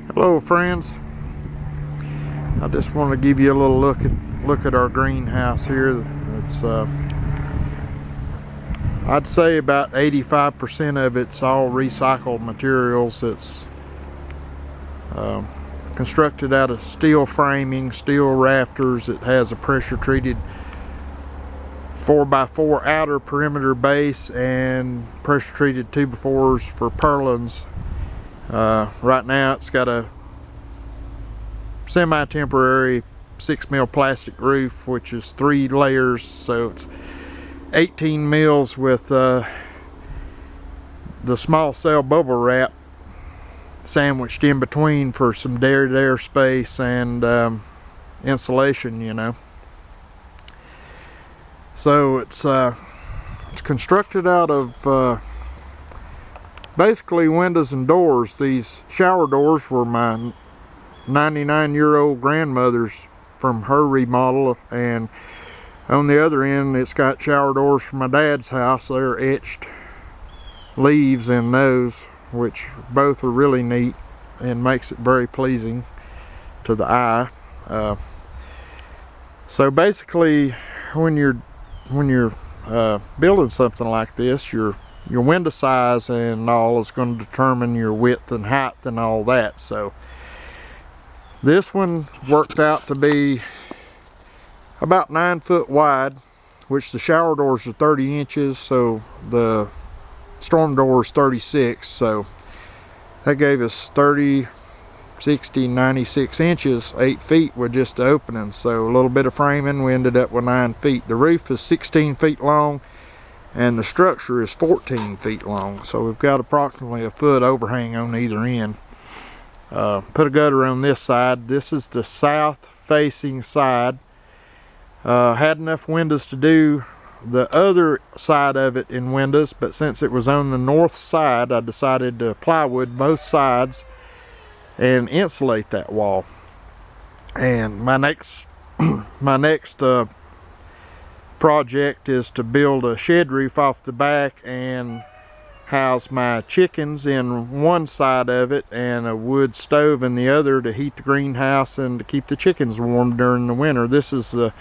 Hello friends, I just want to give you a little look at our greenhouse here. It's I'd say about 85% of it's all recycled materials. It's constructed out of steel framing, steel rafters. It has a pressure treated 4x4 outer perimeter base and pressure treated 2x4s for purlins. Right now it's got a semi-temporary 6 mil plastic roof, which is 3 layers, so it's 18 mils with the small cell bubble wrap sandwiched in between for some air space and insulation, you know. So it's constructed out of basically windows and doors. These shower doors were my 99-year-old grandmother's from her remodel, and on the other end it's got shower doors from my dad's house. They're etched leaves in those, which both are really neat and makes it very pleasing to the eye. So basically when you're building something like this, your window size and all is going to determine your width and height and all that. So this one worked out to be about 9 foot wide, which the shower doors are 30 inches, so the storm door is 36, so that gave us 30, 60, 96 inches, 8 feet with just the opening. So a little bit of framing, we ended up with 9 feet. The roof is 16 feet long and the structure is 14 feet long, so we've got approximately a foot overhang on either end. Put a gutter on this side. This is the south facing side. Had enough windows to do the other side of it in windows, but since it was on the north side, I decided to plywood both sides and insulate that wall. And my next project is to build a shed roof off the back and house my chickens in one side of it and a wood stove in the other to heat the greenhouse and to keep the chickens warm during the winter. This is the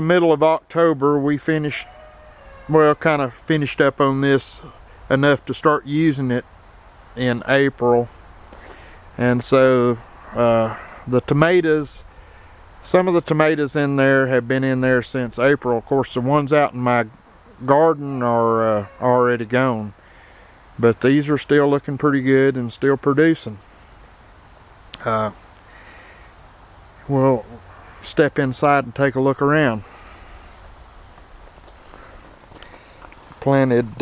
middle of October. We finished, well, kind of finished up on this enough to start using it in April. And so the tomatoes, some of the tomatoes in there have been in there since April. Of course, the ones out in my garden are already gone, but these are still looking pretty good and still producing. We'll step inside and take a look around. Planted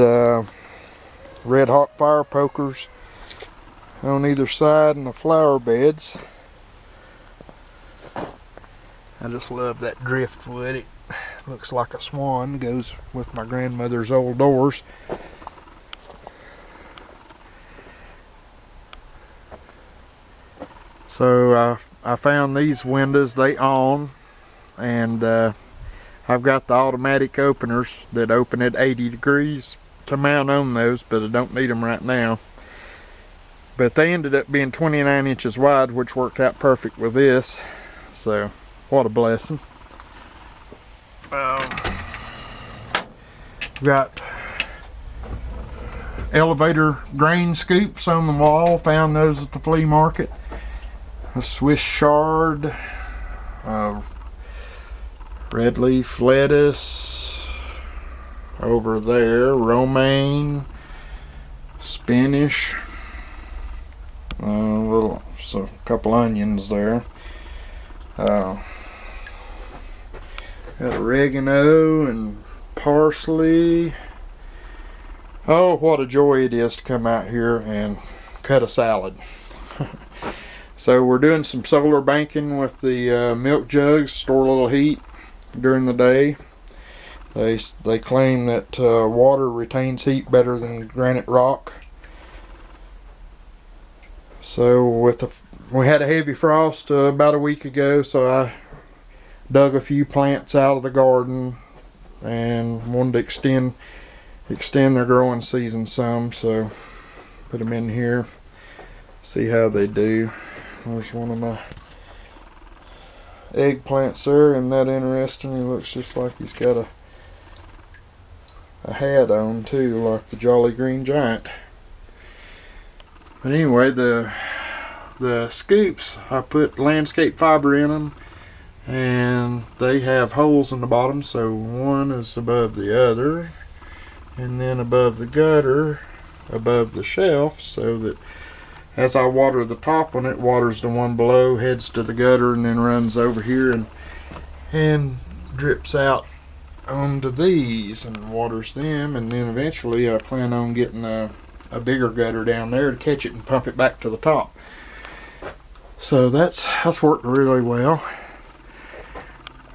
red hot fire pokers on either side in the flower beds. I just love that driftwood. It looks like a swan, goes with my grandmother's old doors. So I found these windows, they on, and I've got the automatic openers that open at 80 degrees to mount on those, but I don't need them right now. But they ended up being 29 inches wide, which worked out perfect with this. So what a blessing. Got elevator grain scoops on the wall, found those at the flea market. A Swiss chard, red leaf lettuce over there, romaine, spinach, a couple onions there. Got oregano and parsley. Oh, what a joy it is to come out here and cut a salad. So we're doing some solar banking with the milk jugs, store a little heat during the day. They claim that water retains heat better than granite rock. So we had a heavy frost about a week ago, so I dug a few plants out of the garden and wanted to extend their growing season some, so put them in here. See how they do. There's one of my eggplants there, and that interesting. He looks just like he's got a hat on too, like the Jolly Green Giant. But anyway, the scoops, I put landscape fiber in them, and they have holes in the bottom, so one is above the other, and then above the gutter, above the shelf, so that as I water the top one, it waters the one below, heads to the gutter, and then runs over here and drips out onto these and waters them. And then eventually I plan on getting a bigger gutter down there to catch it and pump it back to the top. So that's worked really well.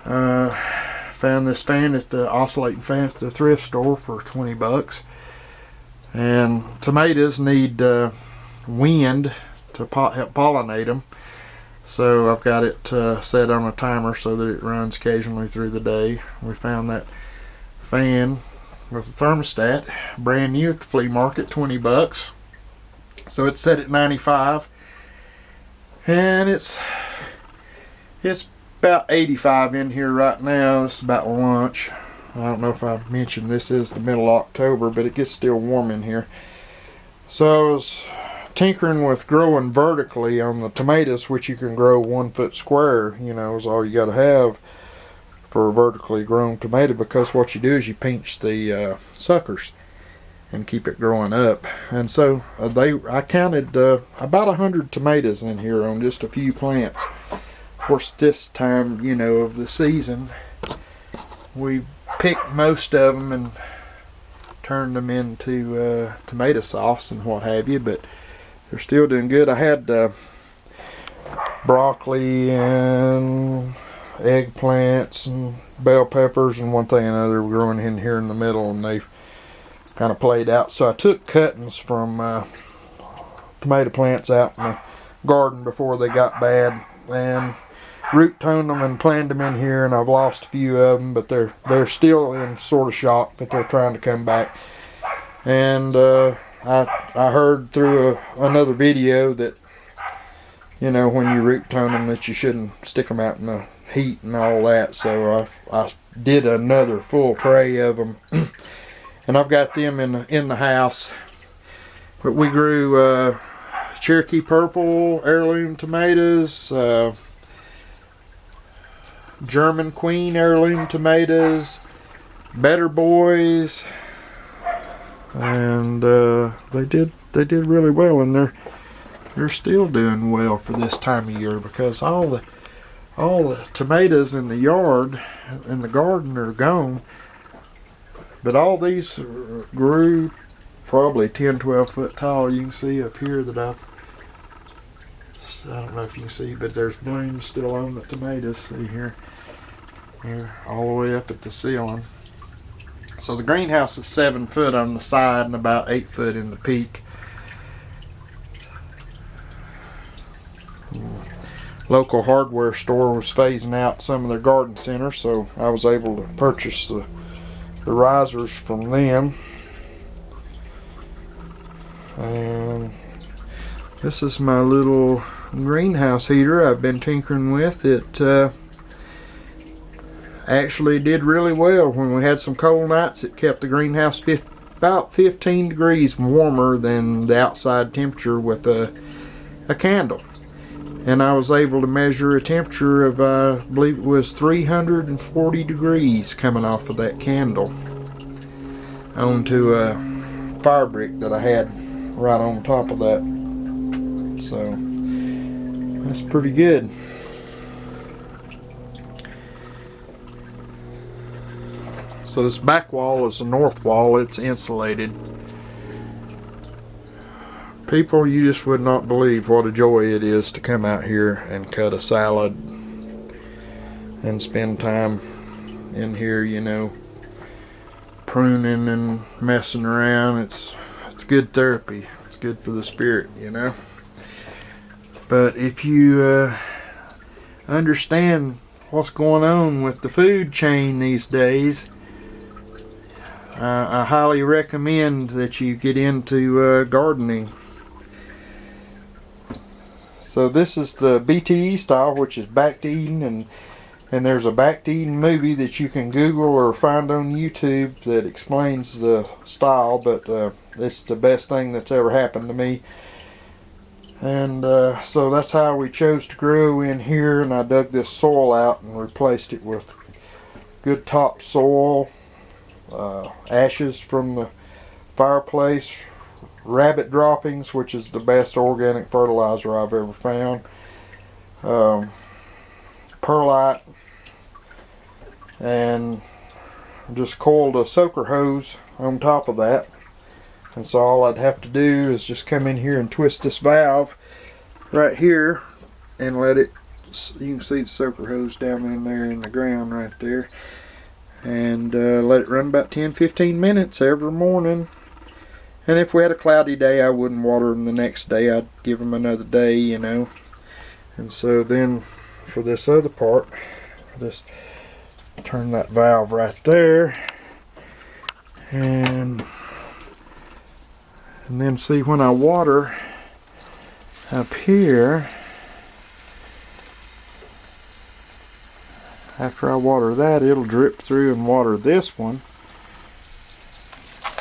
Found this fan at the oscillating fan at the thrift store for 20 bucks. And tomatoes need wind to help pollinate them, so I've got it set on a timer so that it runs occasionally through the day. We found that fan with a thermostat brand new at the flea market, 20 bucks. So it's set at 95, and it's about 85 in here right now. This is about lunch. I don't know if I mentioned this is the middle of October, but it gets still warm in here. So I was tinkering with growing vertically on the tomatoes, which you can grow 1 foot square, you know, is all you got to have for a vertically grown tomato, because what you do is you pinch the suckers and keep it growing up. And so I counted about 100 tomatoes in here on just a few plants. Of course, this time, you know, of the season, we picked most of them and turned them into tomato sauce and what have you, but they're still doing good. I had broccoli and eggplants and bell peppers and one thing and another growing in here in the middle, and they've kind of played out. So I took cuttings from tomato plants out in the garden before they got bad, and root toned them and planted them in here, and I've lost a few of them, but they're still in sort of shock, but they're trying to come back. And I heard through another video that, you know, when you root tone them, that you shouldn't stick them out in the heat and all that. So I did another full tray of them, and I've got them in the house. But we grew Cherokee Purple heirloom tomatoes, German Queen heirloom tomatoes, Better Boys, and they did really well, and they're still doing well for this time of year, because all the tomatoes in the yard in the garden are gone, but all these grew probably 10-12 foot tall. You can see up here that I don't know if you can see, but there's blooms still on the tomatoes. See here, they're all the way up at the ceiling. So the greenhouse is 7 foot on the side and about 8 foot in the peak. Local hardware store was phasing out some of their garden centers, so I was able to purchase the risers from them. And this is my little greenhouse heater I've been tinkering with. It actually did really well. When we had some cold nights, it kept the greenhouse about 15 degrees warmer than the outside temperature with a candle. And I was able to measure a temperature of, I believe it was 340 degrees coming off of that candle onto a fire brick that I had right on top of that. So that's pretty good. So this back wall is the north wall. It's insulated. People, you just would not believe what a joy it is to come out here and cut a salad and spend time in here, you know, pruning and messing around. It's good therapy. It's good for the spirit, you know. But if you understand what's going on with the food chain these days, I highly recommend that you get into gardening. So this is the BTE style, which is back to eating, and there's a back to eating movie that you can Google or find on YouTube that explains the style, but it's the best thing that's ever happened to me. And so that's how we chose to grow in here, and I dug this soil out and replaced it with good topsoil, ashes from the fireplace, rabbit droppings, which is the best organic fertilizer I've ever found, perlite, and just coiled a soaker hose on top of that. And so all I'd have to do is just come in here and twist this valve right here and let it, you can see the soaker hose down in there in the ground right there, and let it run about 10-15 minutes every morning. And if we had a cloudy day, I wouldn't water them the next day. I'd give them another day, you know. And so then for this other part, I'll just turn that valve right there, and then see, when I water up here, after I water that, it'll drip through and water this one,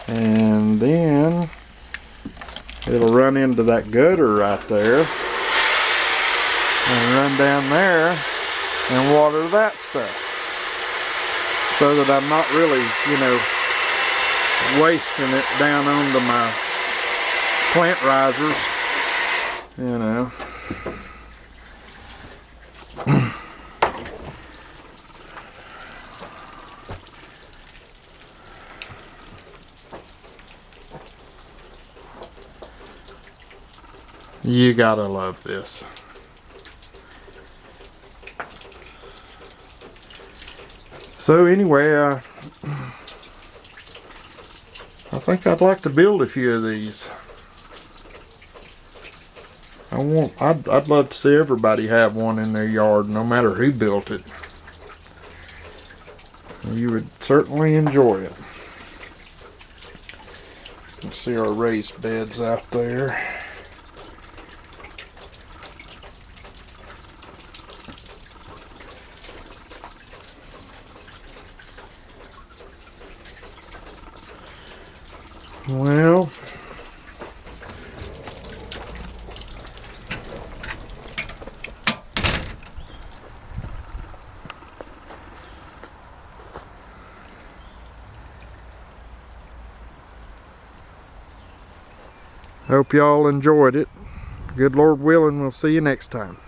and then it'll run into that gutter right there and run down there and water that stuff, so that I'm not really, you know, wasting it down onto my plant risers, you know. You gotta love this. So anyway, I think I'd like to build a few of these. I'd love to see everybody have one in their yard, no matter who built it. You would certainly enjoy it. Let's see our raised beds out there. Well, hope y'all enjoyed it. Good Lord willing, we'll see you next time.